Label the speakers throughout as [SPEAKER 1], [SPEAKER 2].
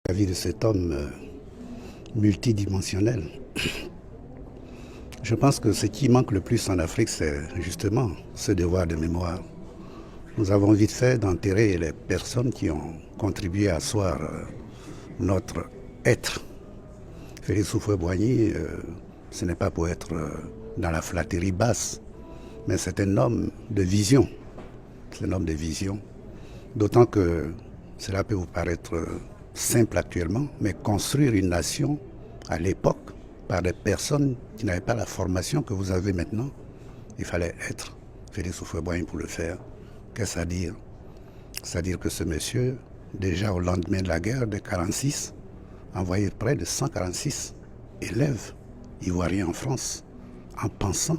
[SPEAKER 1] la vie de cet homme multidimensionnel. Je pense que ce qui manque le plus en Afrique, c'est justement ce devoir de mémoire. Nous avons vite fait d'enterrer les personnes qui ont contribué à asseoir notre être. Félix Houphouët-Boigny, ce n'est pas pour être dans la flatterie basse, mais c'est un homme de vision. C'est un homme de vision. D'autant que cela peut vous paraître simple actuellement, mais construire une nation à l'époque par des personnes qui n'avaient pas la formation que vous avez maintenant, il fallait être Félix Houphouët-Boigny pour le faire. Qu'est-ce à dire? C'est-à-dire que ce monsieur, déjà au lendemain de la guerre de 1946, envoyait près de 146 élèves ivoiriens en France en pensant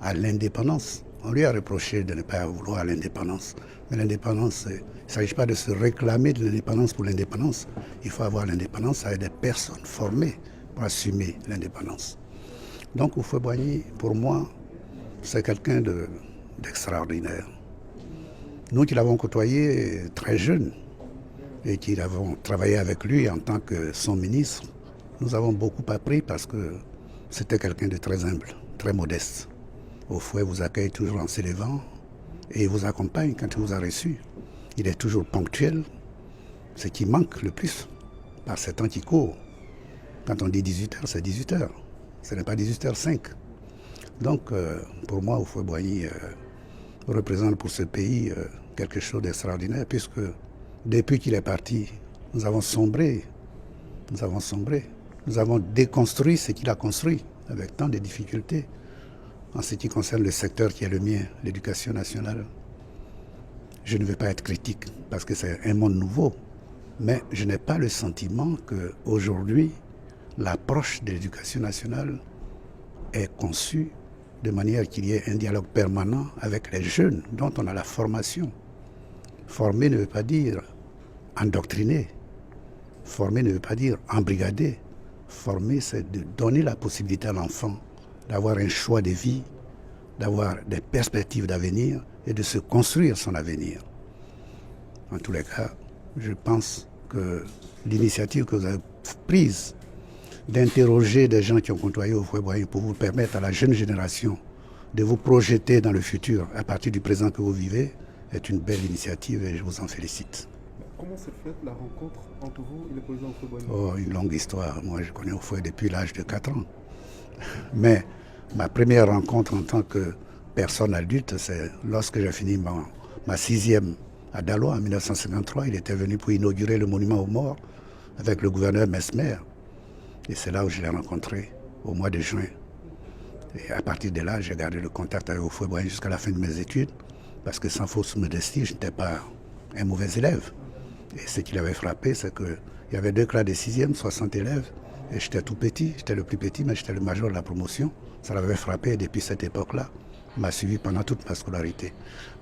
[SPEAKER 1] à l'indépendance. On lui a reproché de ne pas vouloir l'indépendance. Mais l'indépendance, il ne s'agit pas de se réclamer de l'indépendance pour l'indépendance. Il faut avoir l'indépendance avec des personnes formées pour assumer l'indépendance. Donc Houphouët-Boigny, pour moi, c'est quelqu'un d'extraordinaire. Nous qui l'avons côtoyé très jeune et qui avons travaillé avec lui en tant que son ministre, nous avons beaucoup appris parce que c'était quelqu'un de très humble, très modeste. Houphouët vous accueille toujours en s'élevant et il vous accompagne quand il vous a reçu. Il est toujours ponctuel, ce qui manque le plus par ces temps qui courent. Quand on dit 18h, c'est 18h. Ce n'est pas 18h05. Donc, pour moi, Houphouët-Boigny représente pour ce pays quelque chose d'extraordinaire, puisque depuis qu'il est parti, nous avons sombré. Nous avons sombré. Nous avons déconstruit ce qu'il a construit avec tant de difficultés. En ce qui concerne le secteur qui est le mien, l'éducation nationale, je ne vais pas être critique parce que c'est un monde nouveau, mais je n'ai pas le sentiment qu'aujourd'hui, l'approche de l'éducation nationale est conçue de manière qu'il y ait un dialogue permanent avec les jeunes dont on a la formation. Former ne veut pas dire endoctriner. Former ne veut pas dire embrigader. Former, c'est de donner la possibilité à l'enfant d'avoir un choix de vie, d'avoir des perspectives d'avenir et de se construire son avenir. En tous les cas, je pense que l'initiative que vous avez prise d'interroger des gens qui ont côtoyé Houphouët-Boigny pour vous permettre à la jeune génération de vous projeter dans le futur à partir du présent que vous vivez est une belle initiative et je vous en félicite.
[SPEAKER 2] Comment s'est faite la rencontre entre vous et le président Houphouët-Boigny?
[SPEAKER 1] Oh, une longue histoire. Moi, je connais Houphouët depuis l'âge de 4 ans. Mais ma première rencontre en tant que personne adulte, c'est lorsque j'ai fini ma sixième à Daloa en 1953. Il était venu pour inaugurer le monument aux morts avec le gouverneur Mesmer. Et c'est là où je l'ai rencontré, au mois de juin. Et à partir de là, j'ai gardé le contact avec Houphouët-Boigny jusqu'à la fin de mes études, parce que sans fausse modestie, je n'étais pas un mauvais élève. Et ce qui l'avait frappé, c'est qu'il y avait 2 classes de 6e, 60 élèves, et j'étais tout petit, j'étais le plus petit, mais j'étais le major de la promotion. Ça l'avait frappé, et depuis cette époque-là, il m'a suivi pendant toute ma scolarité.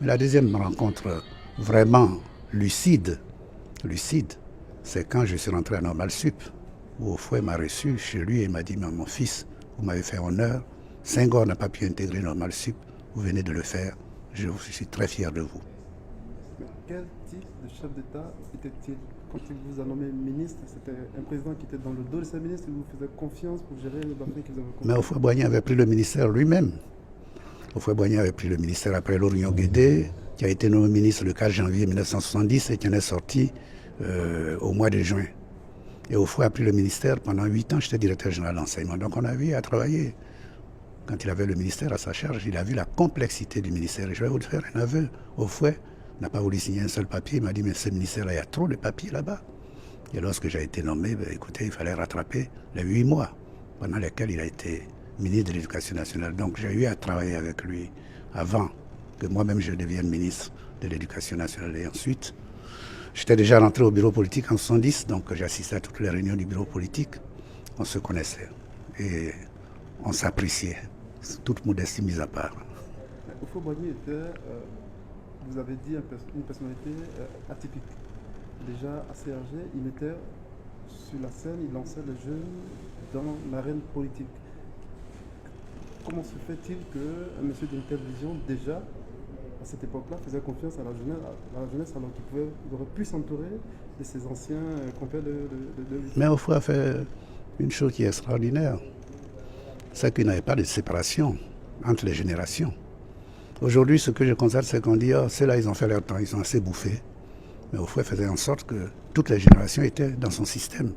[SPEAKER 1] Mais la deuxième rencontre vraiment lucide, c'est quand je suis rentré à Normal Sup, où Houphouët m'a reçu chez lui et m'a dit « Mon fils, vous m'avez fait honneur, Senghor n'a pas pu intégrer Normal Sup, vous venez de le faire, je suis très fier de vous. »
[SPEAKER 2] Quel type de chef d'État était-il? Quand il vous a nommé ministre, c'était un président qui était dans le dos de ses ministres, il vous faisait confiance pour gérer le dossier qu'ils avaient confié.
[SPEAKER 1] Mais Houphouët-Boigny avait pris le ministère lui-même. Houphouët-Boigny avait pris le ministère après Lorignon Guédé, qui a été nommé ministre le 4 janvier 1970 et qui en est sorti au mois de juin. Et Houphouët a pris le ministère pendant 8 ans, j'étais directeur général d'enseignement. Donc on a vu à travailler. Quand il avait le ministère à sa charge, il a vu la complexité du ministère. Et je vais vous faire un aveu. Houphouët n'a pas voulu signer un seul papier. Il m'a dit, mais ce ministère-là, il y a trop de papiers là-bas. Et lorsque j'ai été nommé, écoutez, il fallait rattraper les 8 mois pendant lesquels il a été ministre de l'Éducation nationale. Donc j'ai eu à travailler avec lui avant que moi-même je devienne ministre de l'Éducation nationale. Et ensuite, j'étais déjà rentré au bureau politique en 1970, donc j'assistais à toutes les réunions du bureau politique. On se connaissait et on s'appréciait, toute modestie mise à part.
[SPEAKER 2] Houphouët-Boigny était, vous avez dit, une personnalité atypique. Déjà assez âgé, il était sur la scène, il lançait les jeunes dans l'arène politique. Comment se fait-il qu'un monsieur d'une telle vision, déjà à cette époque-là, faisait confiance à la jeunesse alors qu'il aurait pu s'entourer de ses anciens compères de lutte.
[SPEAKER 1] Mais Houphouët a fait une chose qui est extraordinaire, c'est qu'il n'y avait pas de séparation entre les générations. Aujourd'hui, ce que je constate, c'est qu'on dit, oh, ceux-là, ils ont fait leur temps, ils ont assez bouffé. Mais Houphouët faisait en sorte que toutes les générations étaient dans son système.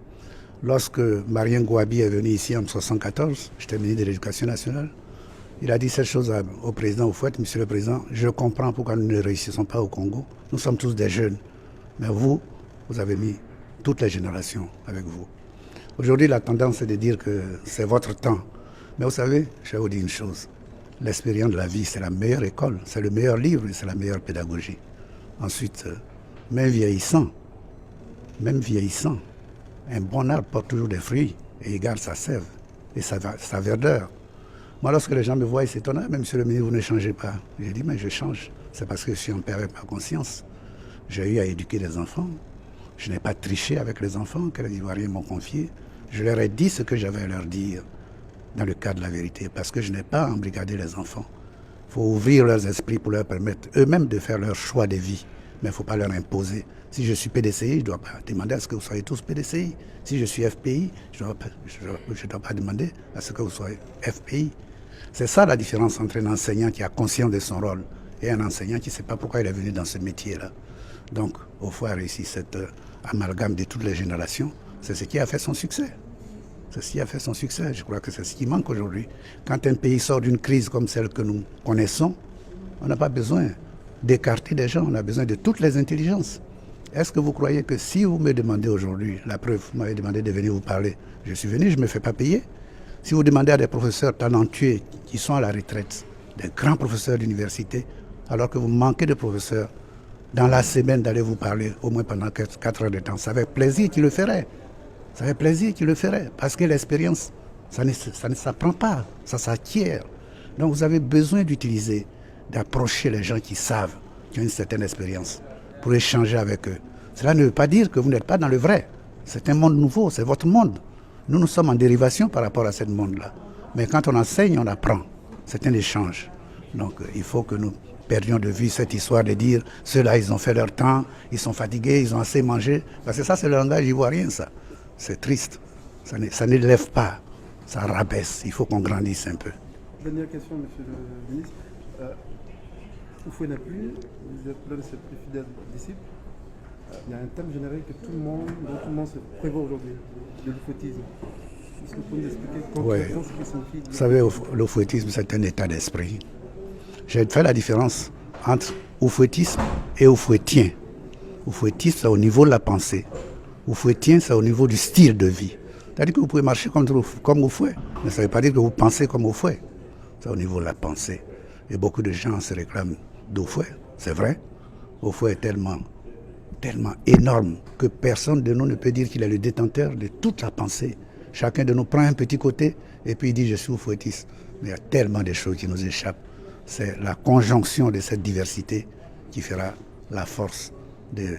[SPEAKER 1] Lorsque Marien Gouabi est venu ici en 1974, j'étais ministre de l'Éducation nationale, il a dit cette chose au président Houphouët: Monsieur le Président, je comprends pourquoi nous ne réussissons pas au Congo. Nous sommes tous des jeunes. Mais vous avez mis toutes les générations avec vous. Aujourd'hui, la tendance est de dire que c'est votre temps. Mais vous savez, je vais vous dire une chose. L'expérience de la vie, c'est la meilleure école, c'est le meilleur livre et c'est la meilleure pédagogie. Ensuite, même vieillissant, un bon arbre porte toujours des fruits et il garde sa sève et sa verdeur. Moi, lorsque les gens me voient, ils s'étonnent: mais monsieur le ministre, vous ne changez pas. J'ai dit: mais je change. C'est parce que je suis en paix avec ma conscience. J'ai eu à éduquer les enfants. Je n'ai pas triché avec les enfants que les Ivoiriens m'ont confiés. Je leur ai dit ce que j'avais à leur dire dans le cadre de la vérité, parce que je n'ai pas embrigadé les enfants. Il faut ouvrir leurs esprits pour leur permettre eux-mêmes de faire leur choix de vie. Mais il ne faut pas leur imposer. Si je suis PDCI, je ne dois pas demander à ce que vous soyez tous PDCI. Si je suis FPI, je ne dois pas demander à ce que vous soyez FPI. C'est ça la différence entre un enseignant qui a conscience de son rôle et un enseignant qui ne sait pas pourquoi il est venu dans ce métier-là. Donc, Houphouët a réussi cet amalgame de toutes les générations. C'est ce qui a fait son succès. C'est ce qui a fait son succès. Je crois que c'est ce qui manque aujourd'hui. Quand un pays sort d'une crise comme celle que nous connaissons, on n'a pas besoin d'écarter des gens, on a besoin de toutes les intelligences. Est-ce que vous croyez que si vous me demandez aujourd'hui, la preuve, vous m'avez demandé de venir vous parler, je suis venu, je ne me fais pas payer. Si vous demandez à des professeurs talentueux qui sont à la retraite, des grands professeurs d'université, alors que vous manquez de professeurs, dans la semaine d'aller vous parler au moins pendant 4 heures de temps, ça fait plaisir qu'ils le feraient. Ça fait plaisir qu'ils le feraient, parce que l'expérience, ça ne s'apprend pas, ça s'acquiert. Donc vous avez besoin d'approcher les gens qui savent, qui ont une certaine expérience, pour échanger avec eux. Cela ne veut pas dire que vous n'êtes pas dans le vrai. C'est un monde nouveau, c'est votre monde. Nous sommes en dérivation par rapport à ce monde-là. Mais quand on enseigne, on apprend. C'est un échange. Donc il faut que nous perdions de vue cette histoire de dire ceux-là, ils ont fait leur temps, ils sont fatigués, ils ont assez mangé. Parce que ça, c'est le langage ivoirien, ça. C'est triste. Ça n'élève pas, ça rabaisse. Il faut qu'on grandisse un peu.
[SPEAKER 2] Dernière question, monsieur le ministre. Houphouët n'est plus, vous êtes l'un de ses plus fidèles disciples. Il y a un thème générique que dont tout le monde se prévoit aujourd'hui, le houphouëtisme. Est-ce que vous pouvez nous expliquer concrètement ce qui signifie?
[SPEAKER 1] Vous savez, le houphouëtisme, c'est un état d'esprit. J'ai fait la différence entre houphouëtisme et houphouëtien. Houphouëtisme, c'est au niveau de la pensée. Houphouëtien, c'est au niveau du style de vie. C'est-à-dire que vous pouvez marcher comme Houphouët, mais ça ne veut pas dire que vous pensez comme Houphouët. C'est au niveau de la pensée. Et beaucoup de gens se réclament d'Houphouët, c'est vrai. Houphouët est tellement énorme que personne de nous ne peut dire qu'il est le détenteur de toute la pensée. Chacun de nous prend un petit côté et puis il dit: je suis houphouëtiste. Mais il y a tellement de choses qui nous échappent. C'est la conjonction de cette diversité qui fera la force de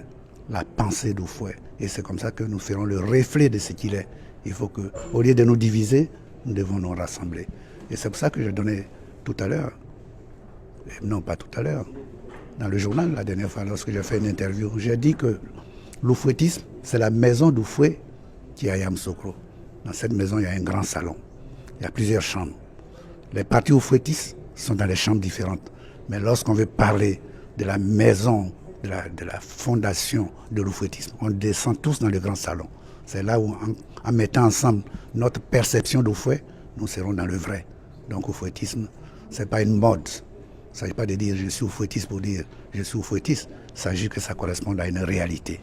[SPEAKER 1] la pensée d'Houphouët. Et c'est comme ça que nous ferons le reflet de ce qu'il est. Il faut que, au lieu de nous diviser, nous devons nous rassembler. Et c'est pour ça que j'ai donné tout à l'heure, non pas tout à l'heure, dans le journal, la dernière fois, lorsque j'ai fait une interview, j'ai dit que l'houphouëtisme, c'est la maison d'Houphouët qui est à Yamoussoukro. Dans cette maison, il y a un grand salon. Il y a plusieurs chambres. Les partis houphouëtistes sont dans les chambres différentes. Mais lorsqu'on veut parler de la maison, de la fondation de l'houphouëtisme, on descend tous dans le grand salon. C'est là où, en mettant ensemble notre perception d'Houphouët, nous serons dans le vrai. Donc, houphouëtisme, ce n'est pas une mode. Il ne s'agit pas de dire je suis houphouëtiste pour dire je suis houphouëtiste. Il s'agit que ça corresponde à une réalité.